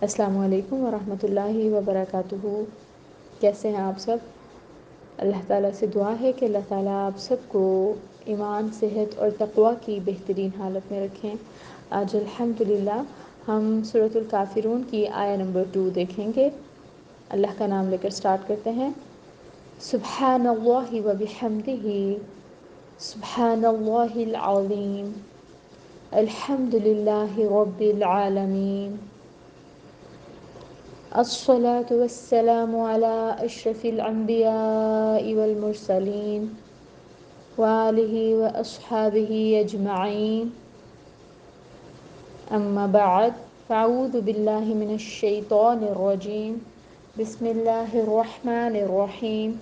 السلام علیکم ورحمۃ اللہ وبرکاتہ۔ کیسے ہیں آپ سب؟ اللہ تعالیٰ سے دعا ہے کہ اللہ تعالیٰ آپ سب کو ایمان، صحت اور تقوی کی بہترین حالت میں رکھیں۔ آج الحمدللہ ہم سورۃ الکافرون کی آیہ نمبر 2 دیکھیں گے۔ اللہ کا نام لے کر سٹارٹ کرتے ہیں۔ سبحان اللہ وبحمدہ، سبحان اللہ العظیم، الحمدللہ رب العالمین، الصلاة والسلام على أشرف الأنبياء والمرسلين وآله وأصحابه أجمعين، أما بعد، فأعوذ بالله من الشيطان الرجيم، بسم الله الرحمن الرحيم،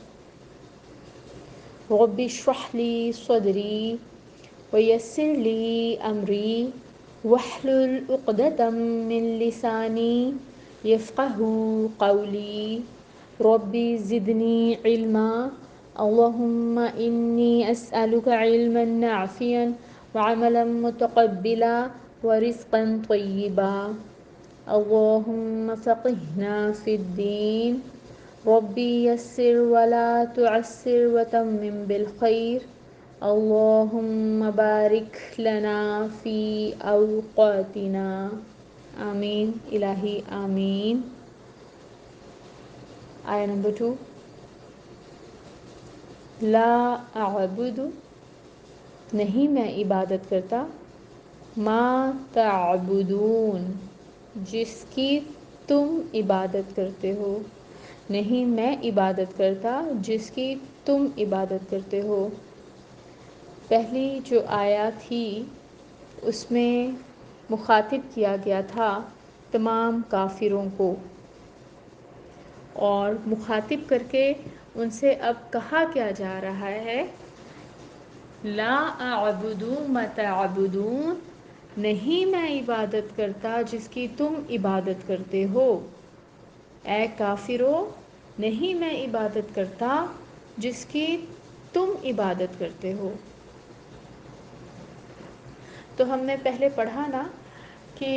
رب اشرح لي صدري ويسر لي أمري واحلل عقدة من لساني يفقهوا قولي، ربي زدني علما، اللهم إني أسألك علما نافعا وعملا متقبلا ورزقا طيبا، اللهم فقهنا في الدين، ربي يسر ولا تعسر وتمم بالخير، اللهم بارك لنا في أوقاتنا، آمین الہی آمین۔ آیہ نمبر 2، لا اعبد، نہیں میں عبادت کرتا، ما تعبدون، جس کی تم عبادت کرتے ہو، نہیں میں عبادت کرتا جس کی تم عبادت کرتے ہو۔ پہلی جو آیات تھی اس میں مخاطب کیا گیا تھا تمام کافروں کو، اور مخاطب کر کے ان سے اب کہا کیا جا رہا ہے، لا اعبد ما تعبدون، نہیں میں عبادت کرتا جس کی تم عبادت کرتے ہو۔ اے کافرو، نہیں میں عبادت کرتا جس کی تم عبادت کرتے ہو۔ تو ہم نے پہلے پڑھا نا کہ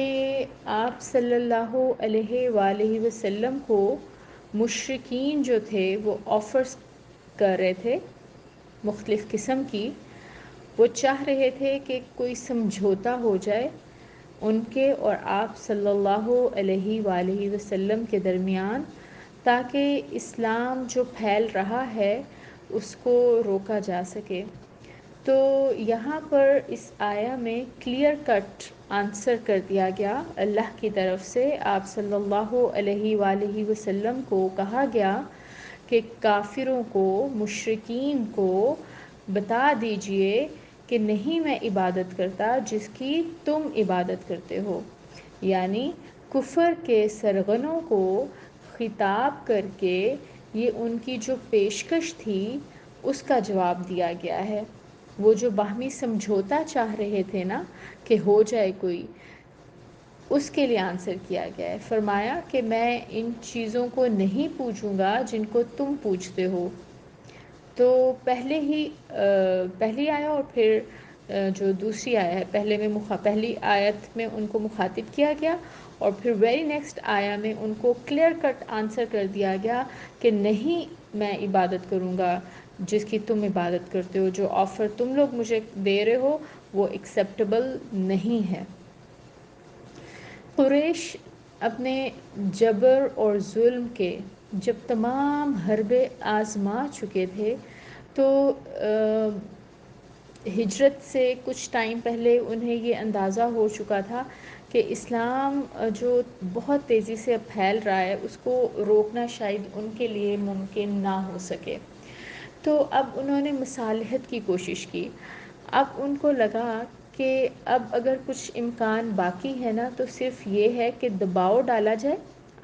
آپ صلی اللہ علیہ وآلہ وسلم کو مشرکین جو تھے وہ آفرز کر رہے تھے مختلف قسم کی، وہ چاہ رہے تھے کہ کوئی سمجھوتا ہو جائے ان کے اور آپ صلی اللہ علیہ وآلہ وسلم کے درمیان، تاکہ اسلام جو پھیل رہا ہے اس کو روکا جا سکے۔ تو یہاں پر اس آیہ میں کلیئر کٹ آنسر کر دیا گیا اللہ کی طرف سے، آپ صلی اللہ علیہ وآلہ وسلم کو کہا گیا کہ کافروں کو، مشرکین کو بتا دیجئے کہ نہیں میں عبادت کرتا جس کی تم عبادت کرتے ہو، یعنی کفر کے سرغنوں کو خطاب کر کے یہ ان کی جو پیشکش تھی اس کا جواب دیا گیا ہے۔ وہ جو باہمی سمجھوتا چاہ رہے تھے نا کہ ہو جائے کوئی، اس کے لیے آنسر کیا گیا ہے۔ فرمایا کہ میں ان چیزوں کو نہیں پوچھوں گا جن کو تم پوچھتے ہو۔ تو پہلی آیا اور پھر جو دوسری آیا ہے، پہلی آیت میں ان کو مخاطب کیا گیا، اور پھر ویری نیکسٹ آیا میں ان کو کلیئر کٹ آنسر کر دیا گیا کہ نہیں میں عبادت کروں گا جس کی تم عبادت کرتے ہو، جو آفر تم لوگ مجھے دے رہے ہو وہ ایکسیپٹیبل نہیں ہے۔ قریش اپنے جبر اور ظلم کے جب تمام حربے آزما چکے تھے تو ہجرت سے کچھ ٹائم پہلے انہیں یہ اندازہ ہو چکا تھا کہ اسلام جو بہت تیزی سے اب پھیل رہا ہے اس کو روکنا شاید ان کے لیے ممکن نہ ہو سکے۔ تو اب انہوں نے مصالحت کی کوشش کی۔ اب ان کو لگا کہ اب اگر کچھ امکان باقی ہے نا تو صرف یہ ہے کہ دباؤ ڈالا جائے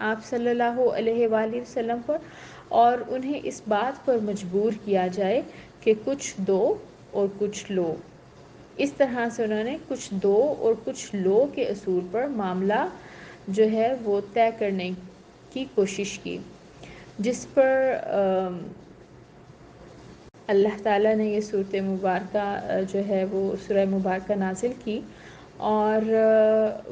آپ صلی اللہ علیہ وآلہ وسلم پر، اور انہیں اس بات پر مجبور کیا جائے کہ کچھ دو اور کچھ لو۔ اس طرح سے انہوں نے کچھ دو اور کچھ لو کے اصول پر معاملہ جو ہے وہ طے کرنے کی کوشش کی، جس پر اللہ تعالیٰ نے یہ صورت مبارکہ جو ہے وہ سورہ مبارکہ نازل کی، اور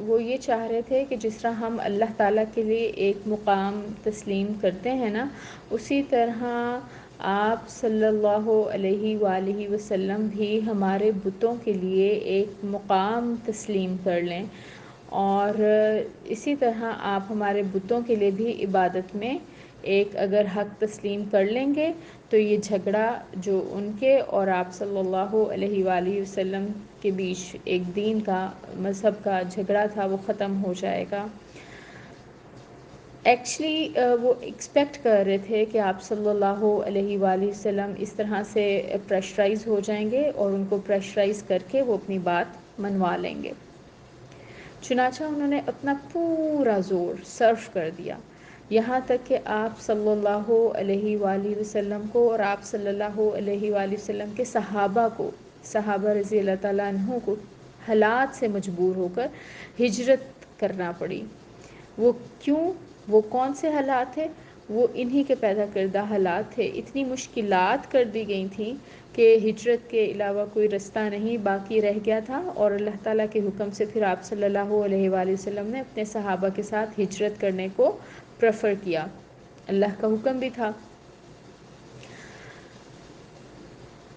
وہ یہ چاہ رہے تھے کہ جس طرح ہم اللہ تعالیٰ کے لیے ایک مقام تسلیم کرتے ہیں نا، اسی طرح آپ صلی اللہ علیہ وآلہ وسلم بھی ہمارے بتوں کے لیے ایک مقام تسلیم کر لیں، اور اسی طرح آپ ہمارے بتوں کے لیے بھی عبادت میں ایک اگر حق تسلیم کر لیں گے تو یہ جھگڑا جو ان کے اور آپ صلی اللہ علیہ وآلہ وسلم کے بیچ ایک دین کا، مذہب کا جھگڑا تھا، وہ ختم ہو جائے گا۔ ایکچولی وہ ایکسپیکٹ کر رہے تھے کہ آپ صلی اللہ علیہ وآلہ وسلم اس طرح سے پریشرائز ہو جائیں گے اور ان کو پریشرائز کر کے وہ اپنی بات منوا لیں گے۔ چنانچہ انہوں نے اپنا پورا زور صرف کر دیا، یہاں تک کہ آپ صلی اللہ علیہ وآلہ وسلم کو اور آپ صلی اللہ علیہ وآلہ وسلم کے صحابہ کو، صحابہ رضی اللہ تعالیٰ عنہ کو حالات سے مجبور ہو کر ہجرت کرنا پڑی۔ وہ کیوں؟ وہ کون سے حالات تھے؟ وہ انہی کے پیدا کردہ حالات تھے۔ اتنی مشکلات کر دی گئی تھیں کہ ہجرت کے علاوہ کوئی رستہ نہیں باقی رہ گیا تھا، اور اللہ تعالیٰ کے حکم سے پھر آپ صلی اللہ علیہ وآلہ وسلم نے اپنے صحابہ کے ساتھ ہجرت کرنے کو پریفر کیا، اللہ کا حکم بھی تھا،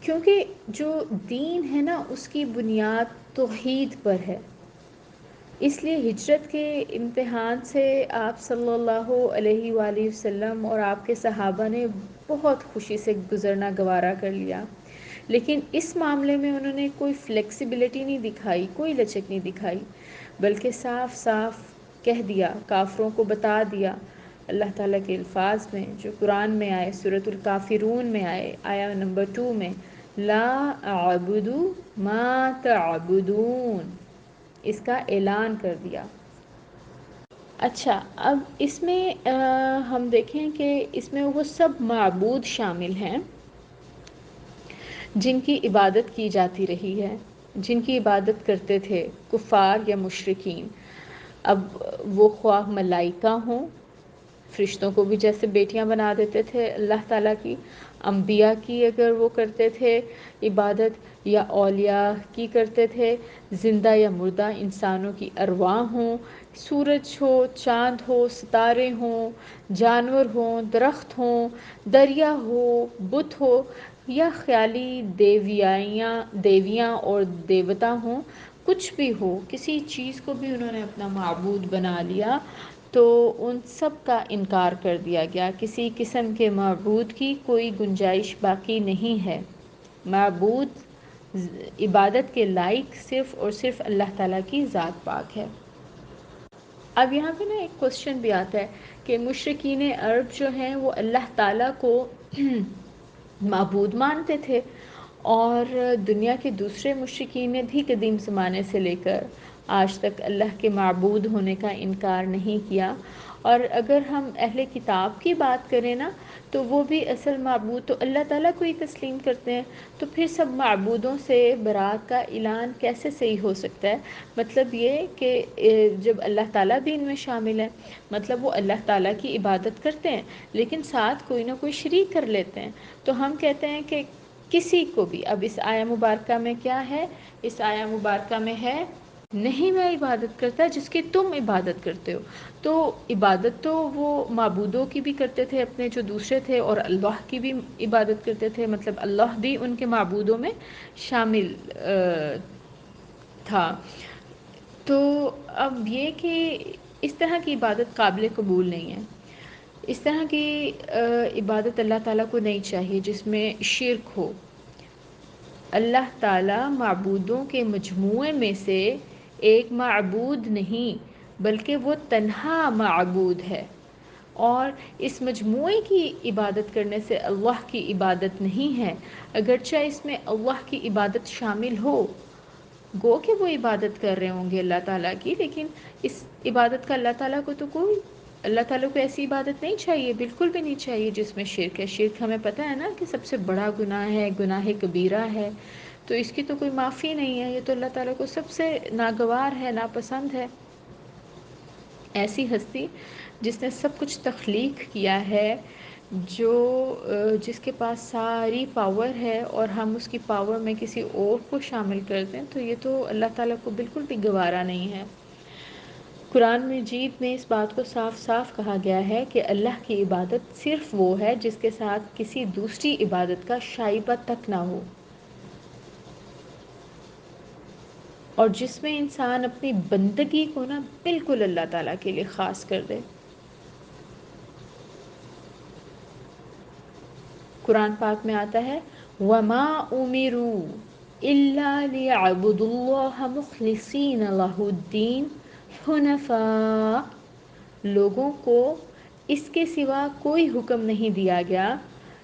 کیونکہ جو دین ہے نا اس کی بنیاد توحید پر ہے۔ اس لیے ہجرت کے امتحان سے آپ صلی اللہ علیہ وآلہ وسلم اور آپ کے صحابہ نے بہت خوشی سے گزرنا گوارا کر لیا، لیکن اس معاملے میں انہوں نے کوئی فلیکسیبلٹی نہیں دکھائی، کوئی لچک نہیں دکھائی، بلکہ صاف صاف کہہ دیا، کافروں کو بتا دیا اللہ تعالیٰ کے الفاظ میں جو قرآن میں آئے، سورۃ الکافرون میں آئے، آیا نمبر 2 میں، لا اعبد ما تعبدون، اس کا اعلان کر دیا۔ اچھا، اب اس میں ہم دیکھیں کہ اس میں وہ سب معبود شامل ہیں جن کی عبادت کی جاتی رہی ہے، جن کی عبادت کرتے تھے کفار یا مشرکین۔ اب وہ خواہ ملائکہ ہوں، فرشتوں کو بھی جیسے بیٹیاں بنا دیتے تھے اللہ تعالیٰ کی، انبیاء کی اگر وہ کرتے تھے عبادت، یا اولیاء کی کرتے تھے، زندہ یا مردہ انسانوں کی ارواح ہوں، سورج ہو، چاند ہو، ستارے ہوں، جانور ہوں، درخت ہوں، دریا ہو، بت ہو، یا خیالی دیویاں اور دیوتا ہوں، کچھ بھی ہو، کسی چیز کو بھی انہوں نے اپنا معبود بنا لیا تو ان سب کا انکار کر دیا گیا۔ کسی قسم کے معبود کی کوئی گنجائش باقی نہیں ہے۔ معبود عبادت کے لائق صرف اور صرف اللہ تعالیٰ کی ذات پاک ہے۔ اب یہاں پہ نا ایک کوشچن بھی آتا ہے کہ مشرکین عرب جو ہیں وہ اللہ تعالیٰ کو معبود مانتے تھے، اور دنیا کے دوسرے مشرکین نے بھی قدیم زمانے سے لے کر آج تک اللہ کے معبود ہونے کا انکار نہیں کیا۔ اور اگر ہم اہل کتاب کی بات کریں نا تو وہ بھی اصل معبود تو اللہ تعالیٰ کو ہی تسلیم کرتے ہیں، تو پھر سب معبودوں سے برات کا اعلان کیسے صحیح ہو سکتا ہے؟ مطلب یہ کہ جب اللہ تعالیٰ بھی ان میں شامل ہے، مطلب وہ اللہ تعالیٰ کی عبادت کرتے ہیں لیکن ساتھ کوئی نہ کوئی شریک کر لیتے ہیں، تو ہم کہتے ہیں کہ کسی کو بھی، اب اس آیہ مبارکہ میں کیا ہے؟ اس آیہ مبارکہ میں ہے نہیں میں عبادت کرتا جس کی تم عبادت کرتے ہو۔ تو عبادت تو وہ معبودوں کی بھی کرتے تھے اپنے جو دوسرے تھے، اور اللہ کی بھی عبادت کرتے تھے، مطلب اللہ بھی ان کے معبودوں میں شامل تھا۔ تو اب یہ کہ اس طرح کی عبادت قابل قبول نہیں ہے، اس طرح کی عبادت اللہ تعالیٰ کو نہیں چاہیے جس میں شرک ہو۔ اللہ تعالیٰ معبودوں کے مجموعے میں سے ایک معبود نہیں بلکہ وہ تنہا معبود ہے، اور اس مجموعے کی عبادت کرنے سے اللہ کی عبادت نہیں ہے، اگرچہ اس میں اللہ کی عبادت شامل ہو، گو کہ وہ عبادت کر رہے ہوں گے اللہ تعالیٰ کی، لیکن اس عبادت کا اللہ تعالیٰ کو ایسی عبادت نہیں چاہیے، بالکل بھی نہیں چاہیے جس میں شرک ہے۔ شرک ہمیں پتہ ہے نا کہ سب سے بڑا گناہ ہے، گناہ کبیرہ ہے، تو اس کی تو کوئی معافی نہیں ہے، یہ تو اللہ تعالیٰ کو سب سے ناگوار ہے، ناپسند ہے۔ ایسی ہستی جس نے سب کچھ تخلیق کیا ہے، جو جس کے پاس ساری پاور ہے اور ہم اس کی پاور میں کسی اور کو شامل کر دیں تو یہ تو اللہ تعالیٰ کو بالکل بھی گوارا نہیں ہے۔ قرآن مجید میں اس بات کو صاف صاف کہا گیا ہے کہ اللہ کی عبادت صرف وہ ہے جس کے ساتھ کسی دوسری عبادت کا شائبہ تک نہ ہو، اور جس میں انسان اپنی بندگی کو نا بالکل اللہ تعالیٰ کے لیے خاص کر دے۔ قرآن پاک میں آتا ہے وَمَا أُمِرُوا إِلَّا لِيَعْبُدُوا اللَّهَ مُخْلِصِينَ لَهُ الدِّينَ حُنَفَاءَ، لوگوں کو اس کے سوا کوئی حکم نہیں دیا گیا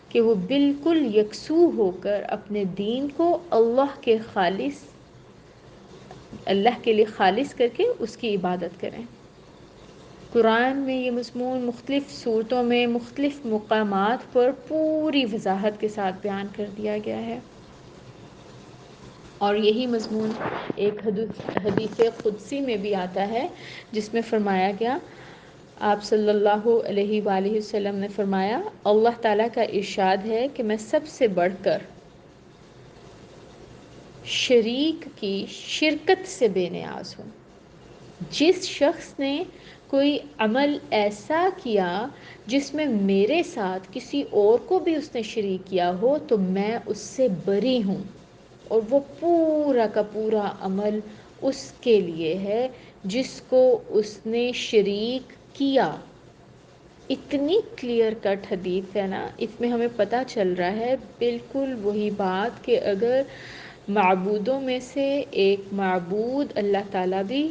کہ وہ بالکل یکسو ہو کر اپنے دین کو اللہ کے لیے خالص کر کے اس کی عبادت کریں۔ قرآن میں یہ مضمون مختلف صورتوں میں مختلف مقامات پر پوری وضاحت کے ساتھ بیان کر دیا گیا ہے، اور یہی مضمون ایک حدیث قدسی میں بھی آتا ہے جس میں فرمایا گیا، آپ صلی اللہ علیہ وآلہ وسلم نے فرمایا، اللہ تعالیٰ کا ارشاد ہے کہ میں سب سے بڑھ کر شریک کی شرکت سے بے نیاز ہوں۔ جس شخص نے کوئی عمل ایسا کیا جس میں میرے ساتھ کسی اور کو بھی اس نے شریک کیا ہو تو میں اس سے بری ہوں، اور وہ پورا کا پورا عمل اس کے لیے ہے جس کو اس نے شریک کیا۔ اتنی کلیئر کٹ حدیث ہے نا، اس میں ہمیں پتہ چل رہا ہے بالکل وہی بات کہ اگر معبودوں میں سے ایک معبود اللہ تعالیٰ بھی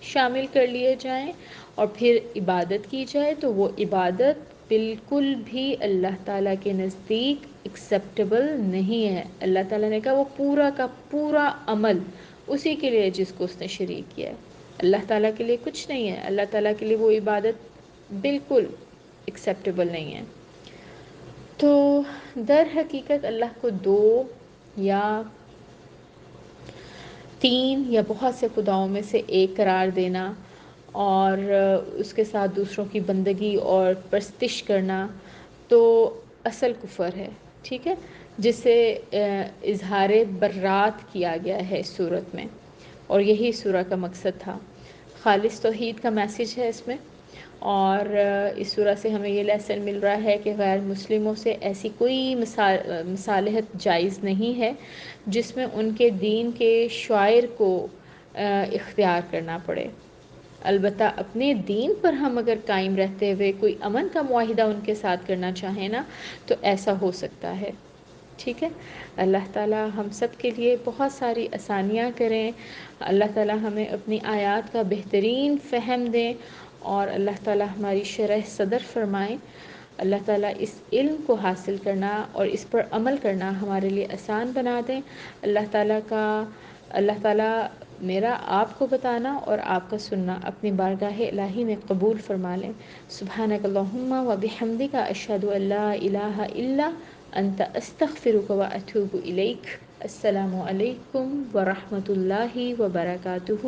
شامل کر لیے جائیں اور پھر عبادت کی جائے تو وہ عبادت بالکل بھی اللہ تعالیٰ کے نزدیک ایکسیپٹیبل نہیں ہے۔ اللہ تعالیٰ نے کہا وہ پورا کا پورا عمل اسی کے لیے جس کو اس نے شریک کیا ہے، اللہ تعالیٰ کے لیے کچھ نہیں ہے، اللہ تعالیٰ کے لیے وہ عبادت بالکل ایکسیپٹیبل نہیں ہے۔ تو در حقیقت اللہ کو دو یا تین یا بہت سے خداؤں میں سے ایک قرار دینا اور اس کے ساتھ دوسروں کی بندگی اور پرستش کرنا تو اصل کفر ہے، ٹھیک ہے، جسے اظہار برات کیا گیا ہے اس صورت میں، اور یہی سورہ کا مقصد تھا۔ خالص توحید کا میسیج ہے اس میں، اور اس سورہ سے ہمیں یہ لیسن مل رہا ہے کہ غیر مسلموں سے ایسی کوئی مصالحت جائز نہیں ہے جس میں ان کے دین کے شعائر کو اختیار کرنا پڑے۔ البتہ اپنے دین پر ہم اگر قائم رہتے ہوئے کوئی امن کا معاہدہ ان کے ساتھ کرنا چاہیں نا تو ایسا ہو سکتا ہے، ٹھیک ہے۔ اللہ تعالیٰ ہم سب کے لیے بہت ساری آسانیاں کریں، اللہ تعالیٰ ہمیں اپنی آیات کا بہترین فہم دیں، اور اللہ تعالیٰ ہماری شرح صدر فرمائیں۔ اللہ تعالیٰ اس علم کو حاصل کرنا اور اس پر عمل کرنا ہمارے لیے آسان بنا دیں۔ اللہ تعالیٰ میرا آپ کو بتانا اور آپ کا سننا اپنی بارگاہ الہی میں قبول فرما لیں۔ سبحانک اللہم و بحمدک، اشہد ان لا الہ الا انت، استغفرک و اتوب الیک۔ السلام علیکم ورحمۃ اللہ وبرکاتہ۔